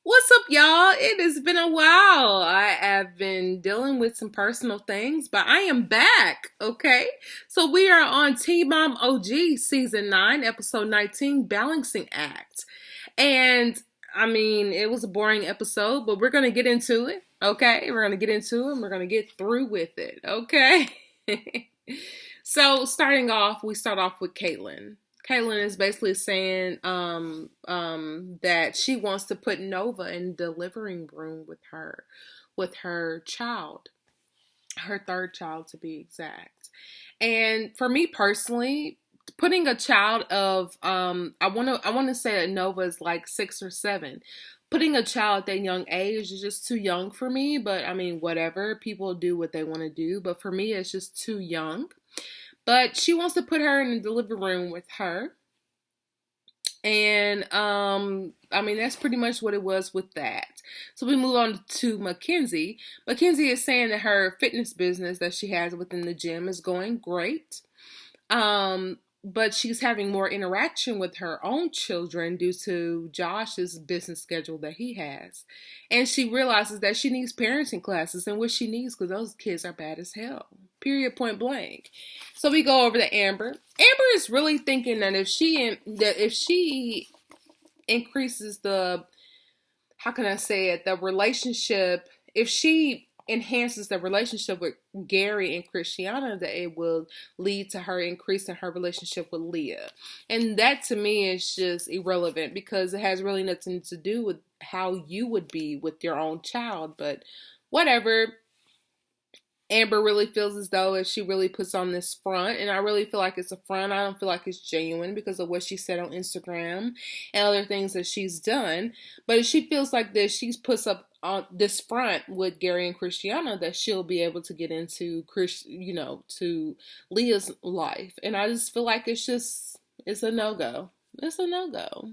What's up, y'all? It has been a while. I have been dealing with some personal things, but I am back, okay? So we are on Teen Mom OG Season 9, Episode 19, Balancing Act. And, I mean, it was a boring episode, but we're going to get into it, okay? We're going to get into it and we're going to get through with it, okay? So, starting off, we start off with Caitlin. Caitlin is basically saying that she wants to put Nova in the living room with her child, her third child to be exact. And for me personally, putting a child of I want to say that Nova is like 6 or 7. Putting a child at that young age is just too young for me. But I mean, whatever, people do what they want to do. But for me, it's just too young. But she wants to put her in the living room with her. And I mean, that's pretty much what it was with that. So we move on to Mackenzie. Mackenzie is saying that her fitness business that she has within the gym is going great. But she's having more interaction with her own children due to Josh's business schedule that he has. And she realizes that she needs parenting classes, and what she needs, because those kids are bad as hell. Period, point blank. So we go over to Amber. Amber is really thinking that if she increases the, how can I say it, the relationship, if she enhances the relationship with Gary and Christiana, that it will lead to her increasing her relationship with Leah. And that to me is just irrelevant because it has really nothing to do with how you would be with your own child. But whatever. Amber really feels as though if she really puts on this front, and I really feel like it's a front. I don't feel like it's genuine because of what she said on Instagram and other things that she's done. But if she feels like this, she puts up on this front with Gary and Christiana, that she'll be able to get into to Leah's life. And I just feel like it's a no-go. It's a no-go.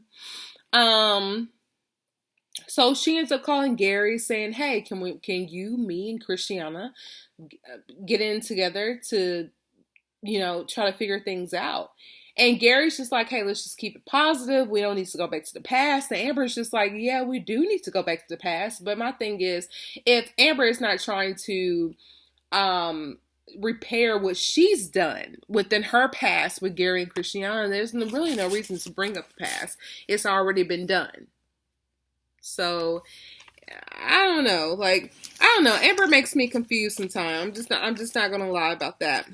So she ends up calling Gary saying, "Hey, can you, me and Christiana get in together to, try to figure things out?" And Gary's just like, "Hey, let's just keep it positive. We don't need to go back to the past." And Amber's just like, "Yeah, we do need to go back to the past." But my thing is, if Amber is not trying to repair what she's done within her past with Gary and Christiana, there's really no reason to bring up the past. It's already been done. So I don't know. Amber makes me confused sometimes. I'm just not gonna lie about that.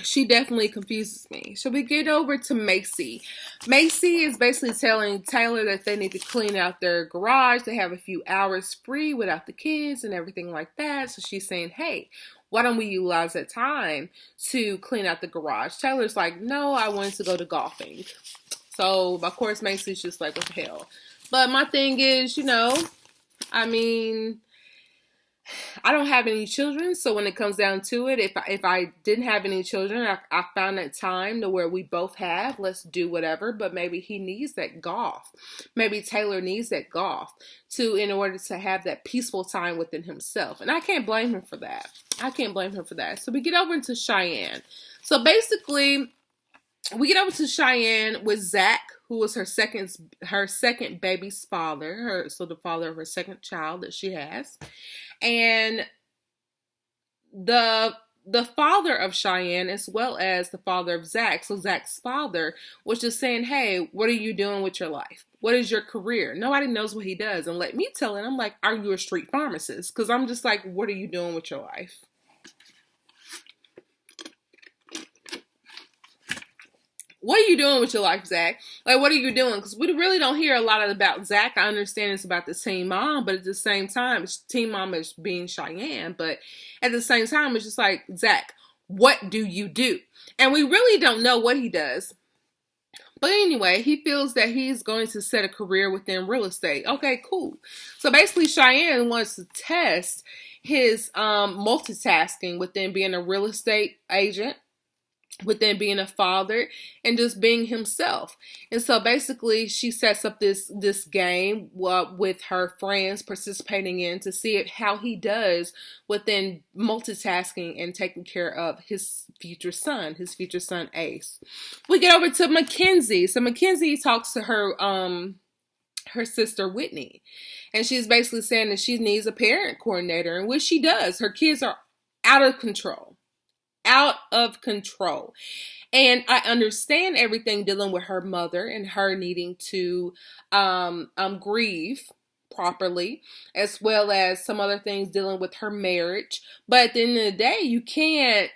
She definitely confuses me. So we get over to Macy. Macy is basically telling Taylor that they need to clean out their garage. They have a few hours free without the kids and everything like that. So she's saying, "Hey, why don't we utilize that time to clean out the garage?" Taylor's like, "No, I wanted to go to golfing." So of course Macy's just like, "What the hell?" But my thing is, I mean, I don't have any children, so when it comes down to it, if I didn't have any children, I found that time to where we both have, let's do whatever. But maybe he needs that golf. Maybe Taylor needs that golf in order to have that peaceful time within himself. And I can't blame him for that. So we get over into Cheyenne. So basically, we get over to Cheyenne with Zach, who was her second baby's father, the father of her second child that she has. And the father of Cheyenne, as well as the father of Zach, so Zach's father, was just saying, "Hey, what are you doing with your life? What is your career?" Nobody knows what he does. And let me tell him, I'm like, "Are you a street pharmacist?" Because I'm just like, what are you doing with your life? What are you doing with your life, Zach? Like, what are you doing? Because we really don't hear a lot about Zach. I understand it's about the teen mom, but at the same time, teen mom is being Cheyenne. But at the same time, it's just like, Zach, what do you do? And we really don't know what he does. But anyway, he feels that he's going to set a career within real estate. Okay, cool. So basically, Cheyenne wants to test his multitasking within being a real estate agent, within being a father, and just being himself. And so basically she sets up this game with her friends participating in to see how he does within multitasking and taking care of his future son Ace. We get over to Mackenzie. So Mackenzie talks to her her sister Whitney. And she's basically saying that she needs a parent coordinator, and which she does. Her kids are out of control. Out of control. And I understand everything dealing with her mother and her needing to grieve properly, as well as some other things dealing with her marriage. But at the end of the day, you can't,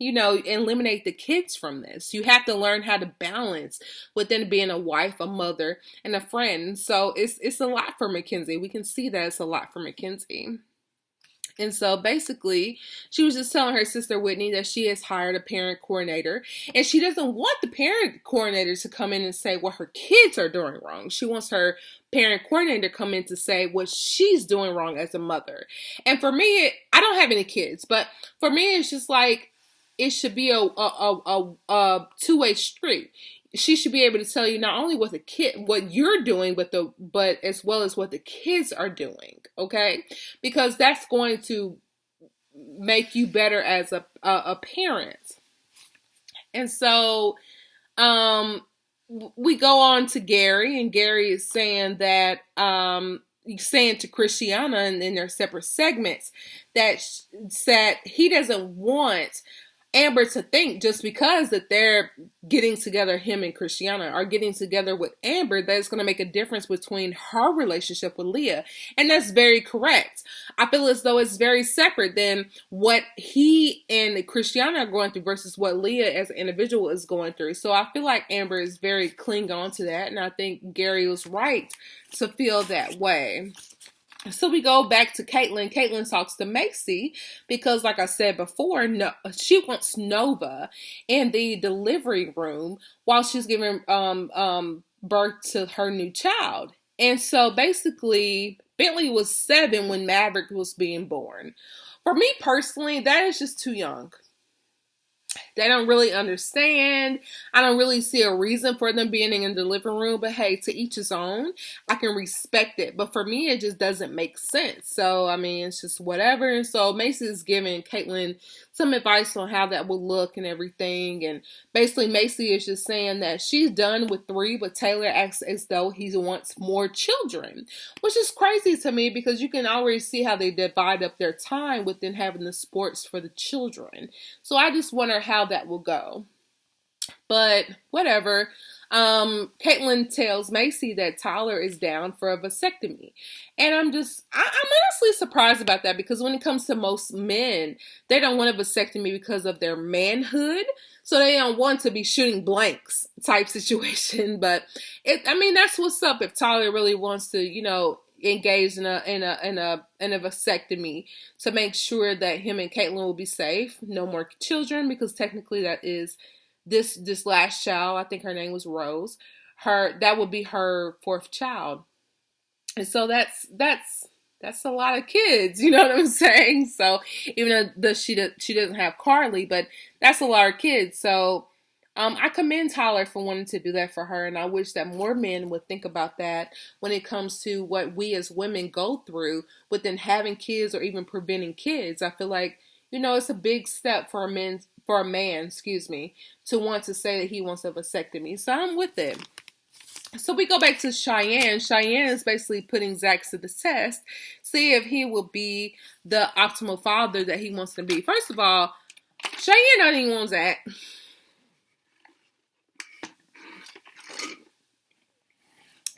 eliminate the kids from this. You have to learn how to balance within being a wife, a mother, and a friend. So it's a lot for Mackenzie. We can see that it's a lot for Mackenzie. And so basically, she was just telling her sister Whitney that she has hired a parent coordinator, and she doesn't want the parent coordinator to come in and say what her kids are doing wrong. She wants her parent coordinator to come in to say what she's doing wrong as a mother. And for me, I don't have any kids, but for me, it's just like it should be a two-way street. She should be able to tell you not only what you're doing, but as well as what the kids are doing. Okay, because that's going to make you better as a parent. And so, we go on to Gary, and Gary is saying that saying to Christiana and in their separate segments that he doesn't want Amber to think just because that they're getting together, him and Christiana are getting together with Amber, that it's going to make a difference between her relationship with Leah. And that's very correct. I feel as though it's very separate than what he and Christiana are going through versus what Leah as an individual is going through. So I feel like Amber is very clinging on to that. And I think Gary was right to feel that way. So we go back to Caitlin. Caitlin talks to Macy because, like I said before, she wants Nova in the delivery room while she's giving birth to her new child. And so basically, Bentley was 7 when Maverick was being born. For me personally, that is just too young. They don't really understand. I don't really see a reason for them being in the living room. But hey, to each his own. I can respect it. But for me, it just doesn't make sense. So, I mean, it's just whatever. And so Macy is giving Caitlin some advice on how that will look and everything. And basically, Macy is just saying that she's done with 3, but Taylor acts as though he wants more children. Which is crazy to me because you can already see how they divide up their time within having the sports for the children. So I just wonder how that will go. But whatever. Caitlin tells Macy that Tyler is down for a vasectomy. And I'm honestly surprised about that because when it comes to most men, they don't want a vasectomy because of their manhood. So they don't want to be shooting blanks type situation. But that's what's up if Tyler really wants to, engage in a vasectomy to make sure that him and Caitlin will be safe. No more children, because technically that is this last child. I think her name was Rose. That would be her 4th child. And so that's a lot of kids, you know what I'm saying? So even though she doesn't have Carly, but that's a lot of kids. So I commend Tyler for wanting to do that for her, and I wish that more men would think about that when it comes to what we as women go through within having kids or even preventing kids. I feel like, it's a big step for a man, to want to say that he wants a vasectomy. So I'm with it. So we go back to Cheyenne. Cheyenne is basically putting Zach to the test, see if he will be the optimal father that he wants to be. First of all, Cheyenne don't even want Zach.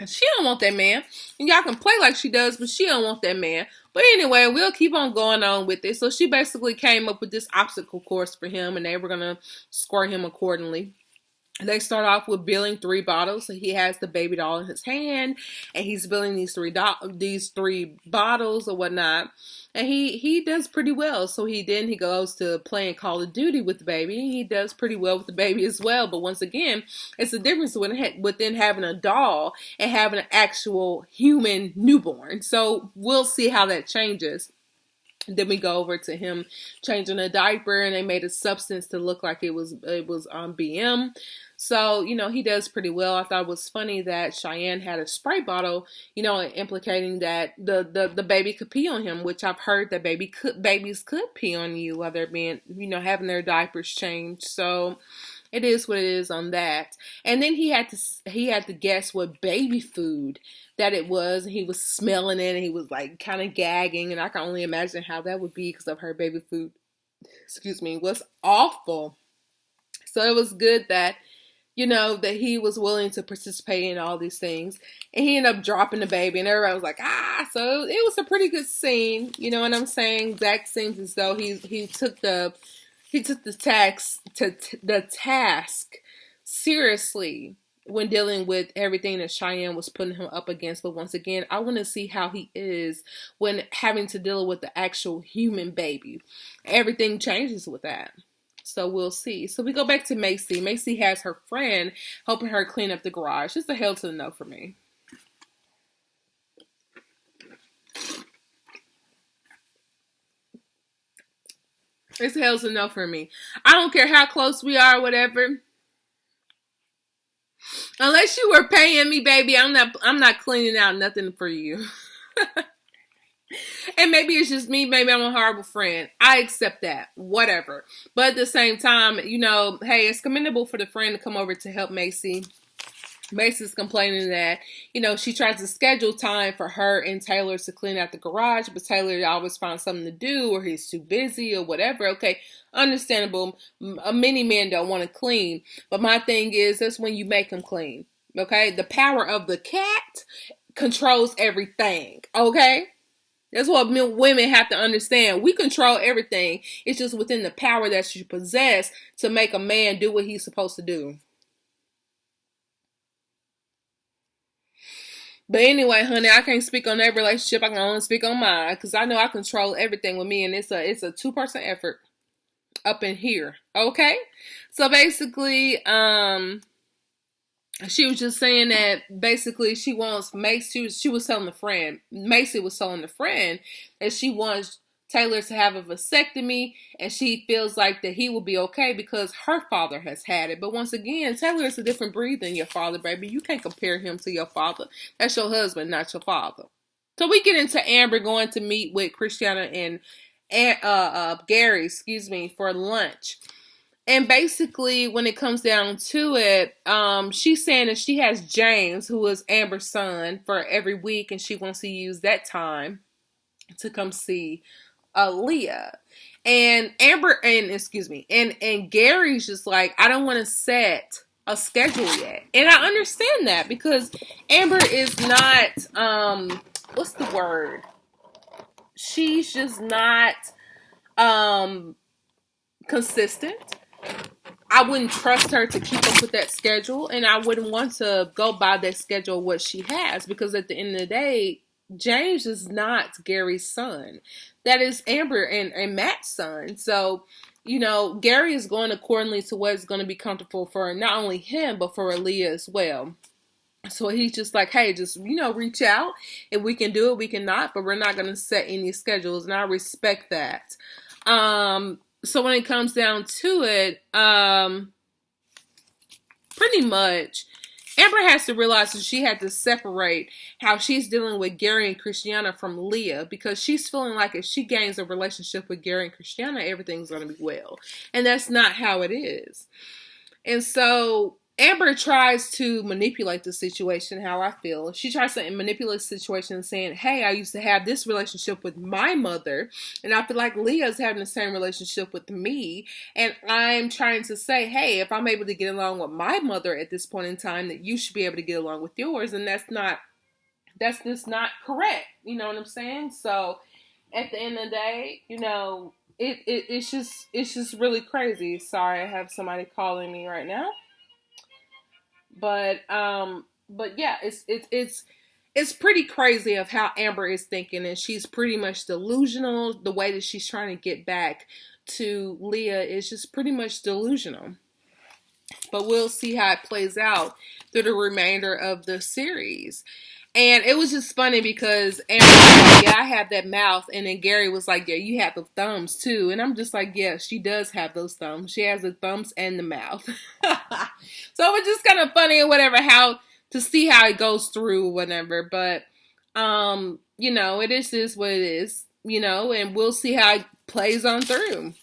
She don't want that man. And y'all can play like she does, but she don't want that man. But anyway, we'll keep on going on with it. So she basically came up with this obstacle course for him, and they were going to score him accordingly. They start off with billing 3 bottles. So he has the baby doll in his hand, and he's billing these three bottles or whatnot. And he does pretty well. So he goes to playing Call of Duty with the baby. He does pretty well with the baby as well. But once again, it's the difference within having a doll and having an actual human newborn. So we'll see how that changes. Then we go over to him changing a diaper, and they made a substance to look like it was BM. So, he does pretty well. I thought it was funny that Cheyenne had a spray bottle, implicating that the baby could pee on him, which I've heard that babies could pee on you while they're being, having their diapers changed. So It is what it is on that. And then he had to guess what baby food that it was. And he was smelling it and he was like kind of gagging. And I can only imagine how that would be because of her baby food. Excuse me, was awful. So it was good that that he was willing to participate in all these things. And he ended up dropping the baby and everybody was like, ah, so it was a pretty good scene. You know what I'm saying? Zach seems as though he took the task seriously when dealing with everything that Cheyenne was putting him up against. But once again, I want to see how he is when having to deal with the actual human baby. Everything changes with that. So we'll see. So we go back to Macy. Macy has her friend helping her clean up the garage. It's a hell to the no for me. It's a hell to the no for me. I don't care how close we are, whatever. Unless you were paying me, baby, I'm not cleaning out nothing for you. And maybe it's just me. Maybe I'm a horrible friend. I accept that. Whatever. But at the same time, hey, it's commendable for the friend to come over to help Macy. Macy's complaining that, she tries to schedule time for her and Taylor to clean out the garage, but Taylor always finds something to do or he's too busy or whatever. Okay, understandable. Many men don't want to clean. But my thing is, that's when you make them clean. Okay? The power of the cat controls everything. Okay? That's what women have to understand. We control everything. It's just within the power that you possess to make a man do what he's supposed to do. But anyway, honey, I can't speak on that relationship. I can only speak on mine because I know I control everything with me, and it's a 2-person effort up in here. Okay, so basically, she was just saying that basically she wants Macy. She was telling the friend, Macy was telling the friend that she wants Taylor to have a vasectomy, and she feels like that he will be okay because her father has had it. But once again, Taylor is a different breed than your father, baby. You can't compare him to your father. That's your husband, not your father. So we get into Amber going to meet with Christiana and Gary, for lunch. And basically, when it comes down to it, she's saying that she has James, who is Amber's son, for every week, and she wants to use that time to come see Leah. And and Gary's just like, I don't want to set a schedule yet. And I understand that because Amber is not, what's the word? She's just not, consistent. I wouldn't trust her to keep up with that schedule, and I wouldn't want to go by that schedule what she has, because at the end of the day, James is not Gary's son. That is Amber and Matt's son. So, Gary is going accordingly to what is going to be comfortable for not only him, but for Aaliyah as well. So he's just like, hey, just, reach out. If we can do it, we cannot, but we're not going to set any schedules, and I respect that. So when it comes down to it, pretty much, Amber has to realize that she had to separate how she's dealing with Gary and Christiana from Leah, because she's feeling like if she gains a relationship with Gary and Christiana, everything's going to be well. And that's not how it is. And so Amber tries to manipulate the situation, how I feel. She tries to manipulate the situation saying, hey, I used to have this relationship with my mother, and I feel like Leah's having the same relationship with me. And I'm trying to say, hey, if I'm able to get along with my mother at this point in time, that you should be able to get along with yours. And that's just not correct. You know what I'm saying? So at the end of the day, it's just really crazy. Sorry, I have somebody calling me right now. But yeah, it's pretty crazy of how Amber is thinking, and she's pretty much delusional. The way that she's trying to get back to Leah is just pretty much delusional. But we'll see how it plays out through the remainder of the series. And it was just funny because Amber was like, yeah, I have that mouth. And then Gary was like, yeah, you have the thumbs too. And I'm just like, yeah, she does have those thumbs. She has the thumbs and the mouth. So it was just kind of funny or whatever, how to see how it goes through or whatever. But, it is what it is, and we'll see how it plays on through.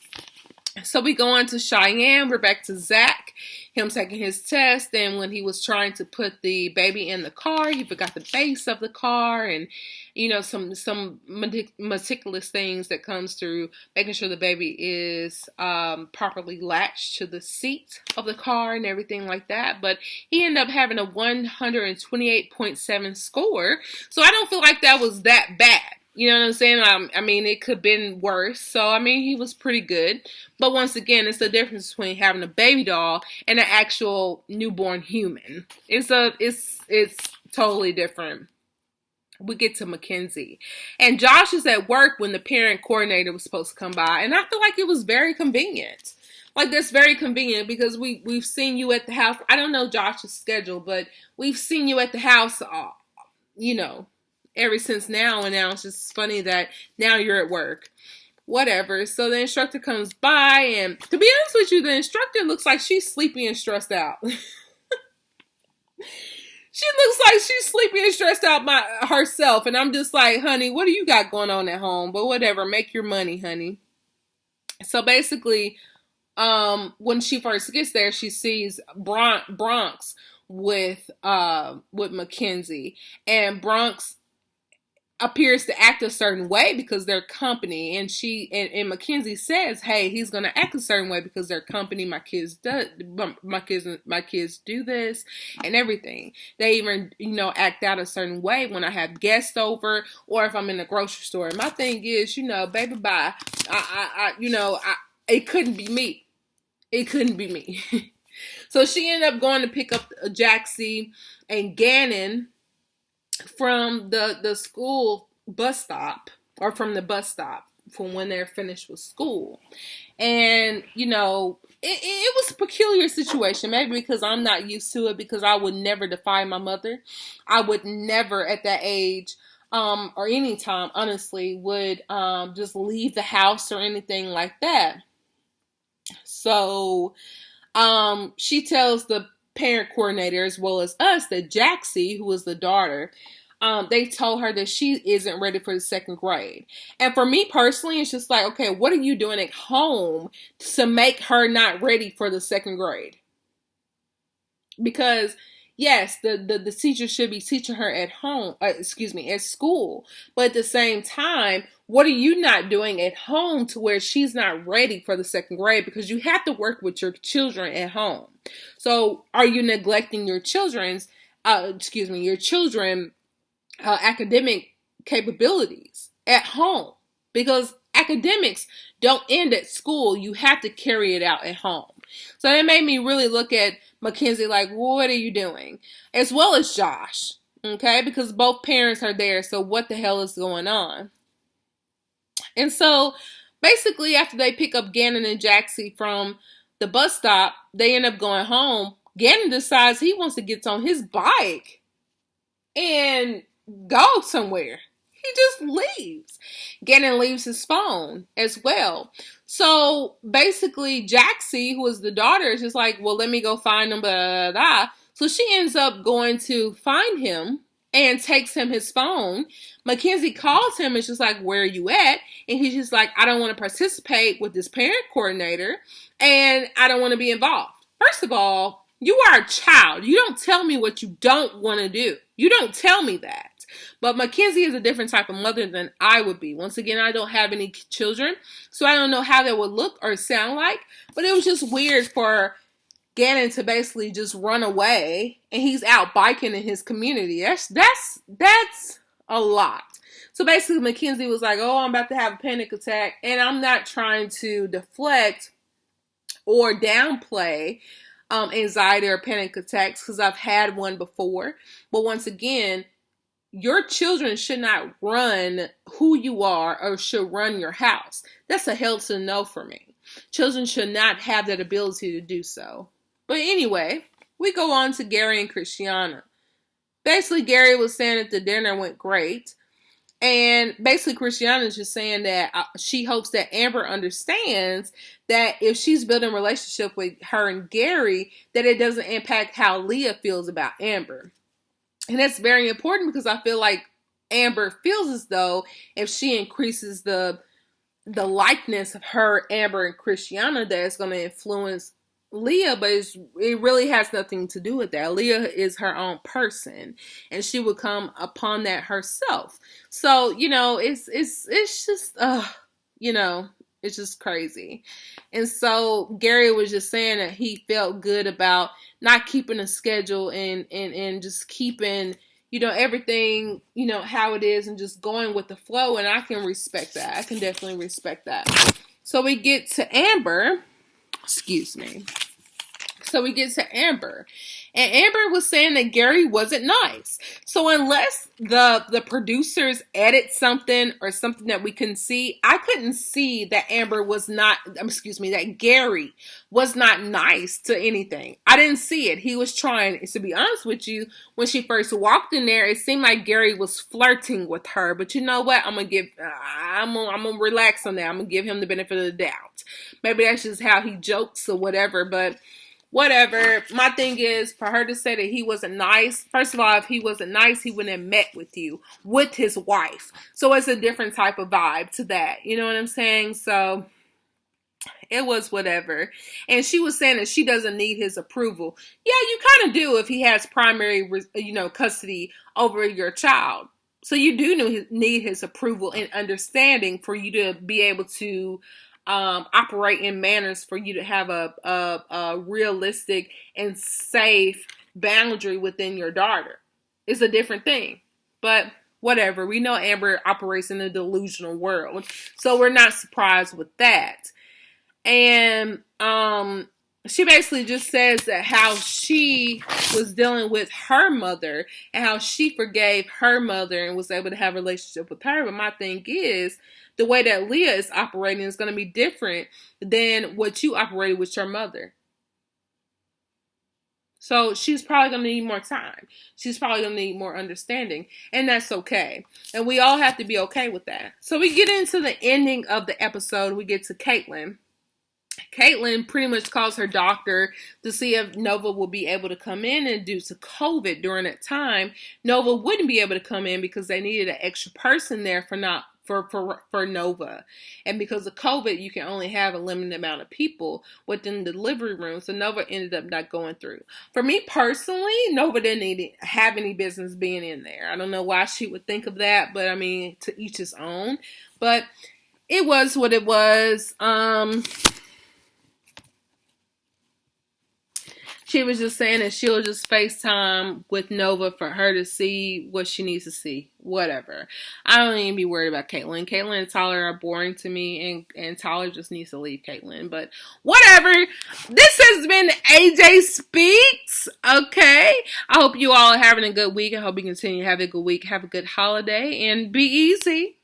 So we go on to Cheyenne. We're back to Zach, him taking his test. And when he was trying to put the baby in the car, he forgot the base of the car, and some meticulous things that comes through making sure the baby is properly latched to the seat of the car and everything like that. But he ended up having a 128.7 score. So I don't feel like that was that bad. You know what I'm saying? I mean, it could have been worse. So, I mean, he was pretty good. But once again, it's the difference between having a baby doll and an actual newborn human. It's totally different. We get to Mackenzie. And Josh is at work when the parent coordinator was supposed to come by. And I feel like it was very convenient. Like, that's very convenient because we've seen you at the house. I don't know Josh's schedule, but we've seen you at the house, ever since now, and now it's just funny that now you're at work. Whatever. So the instructor comes by, and to be honest with you, the instructor looks like she's sleepy and stressed out. She looks like she's sleepy and stressed out by herself, and I'm just like, honey, what do you got going on at home? But whatever, make your money, honey. So basically, when she first gets there, she sees Bronx with Mackenzie, and Bronx appears to act a certain way because they're company, and Mackenzie says, hey, he's gonna act a certain way because they're company. My kids do this and everything. They even act out a certain way when I have guests over or if I'm in the grocery store. And my thing is, baby, bye. It couldn't be me. It couldn't be me. So she ended up going to pick up Jaxie and Gannon from the school bus stop, or from the bus stop from when they're finished with school. And, it was a peculiar situation, maybe because I'm not used to it, because I would never defy my mother. I would never at that age, or any time, honestly, would just leave the house or anything like that. So she tells the parent coordinator as well as us that Jaxie, who was the daughter, they told her that she isn't ready for the second grade. And for me personally, it's just like, okay, what are you doing at home to make her not ready for the second grade? Because yes, the teacher should be teaching her at home, at school. But at the same time, what are you not doing at home to where she's not ready for the second grade? Because you have to work with your children at home. So are you neglecting your children's academic capabilities at home? Because academics don't end at school. You have to carry it out at home. So that made me really look at Mackenzie like, what are you doing? As well as Josh, okay? Because both parents are there, so what the hell is going on? And so basically after they pick up Gannon and Jaxie from the bus stop, they end up going home. Gannon decides he wants to get on his bike and go somewhere. He just leaves. Gannon leaves his phone as well. So basically Jaxie, who is the daughter, is just like, well, let me go find him, blah, blah, blah. So she ends up going to find him and takes him his phone. Mackenzie calls him and she's like, where are you at? And he's just like, I don't want to participate with this parent coordinator and I don't want to be involved. First of all, you are a child. You don't tell me what you don't want to do. You don't tell me that. But Mackenzie is a different type of mother than I would be. Once again, I don't have any children, so I don't know how that would look or sound like. But it was just weird for Gannon to basically just run away, and he's out biking in his community. That's a lot. So basically, Mackenzie was like, "Oh, I'm about to have a panic attack," and I'm not trying to deflect or downplay anxiety or panic attacks because I've had one before. But once again, your children should not run who you are or should run your house. That's a hell to no for me. Children should not have that ability to do so. But anyway, we go on to Gary and Christiana. Basically, Gary was saying that the dinner went great. And basically, Christiana is just saying that she hopes that Amber understands that if she's building a relationship with her and Gary, that it doesn't impact how Leah feels about Amber. And that's very important because I feel like Amber feels as though if she increases the the likeness of her, Amber, and Christiana that is going to influence Leah, but it really has nothing to do with that. Leah is her own person, and she would come upon that herself. So it's just it's just crazy. And so Gary was just saying that he felt good about not keeping a schedule and just keeping everything, how it is and just going with the flow. And I can respect that. I can definitely respect that. So we get to Amber. Excuse me. So we get to Amber. And Amber was saying that Gary wasn't nice. So unless the producers edit something or something that we can see, I couldn't see that that Gary was not nice to anything. I didn't see it. He was trying, to be honest with you, when she first walked in there, it seemed like Gary was flirting with her. But you know what? I'm gonna relax on that. I'm gonna give him the benefit of the doubt. Maybe that's just how he jokes or whatever, but whatever. My thing is, for her to say that he wasn't nice, first of all, if he wasn't nice, he wouldn't have met with you, with his wife. So it's a different type of vibe to that. You know what I'm saying? So it was whatever. And she was saying that she doesn't need his approval. Yeah, you kind of do if he has primary, custody over your child. So you do need his approval and understanding for you to be able to operate in manners for you to have a realistic and safe boundary within your daughter. It's a different thing. But whatever. We know Amber operates in a delusional world. So we're not surprised with that. And she basically just says that how she was dealing with her mother and how she forgave her mother and was able to have a relationship with her. But my thing is, the way that Leah is operating is going to be different than what you operated with your mother. So she's probably going to need more time. She's probably going to need more understanding. And that's okay. And we all have to be okay with that. So we get into the ending of the episode. We get to Caitlin. Caitlin pretty much calls her doctor to see if Nova will be able to come in, and due to COVID during that time, Nova wouldn't be able to come in because they needed an extra person there for Nova. And because of COVID, you can only have a limited amount of people within the delivery room. So Nova ended up not going through. For me personally, Nova didn't have any business being in there. I don't know why she would think of that, but I mean, to each his own. But it was what it was. She was just saying that she'll just FaceTime with Nova for her to see what she needs to see. Whatever. I don't even be worried about Caitlin. Caitlin and Tyler are boring to me, and Tyler just needs to leave Caitlin. But whatever. This has been AJ Speaks. Okay. I hope you all are having a good week. I hope you continue to have a good week. Have a good holiday, and be easy.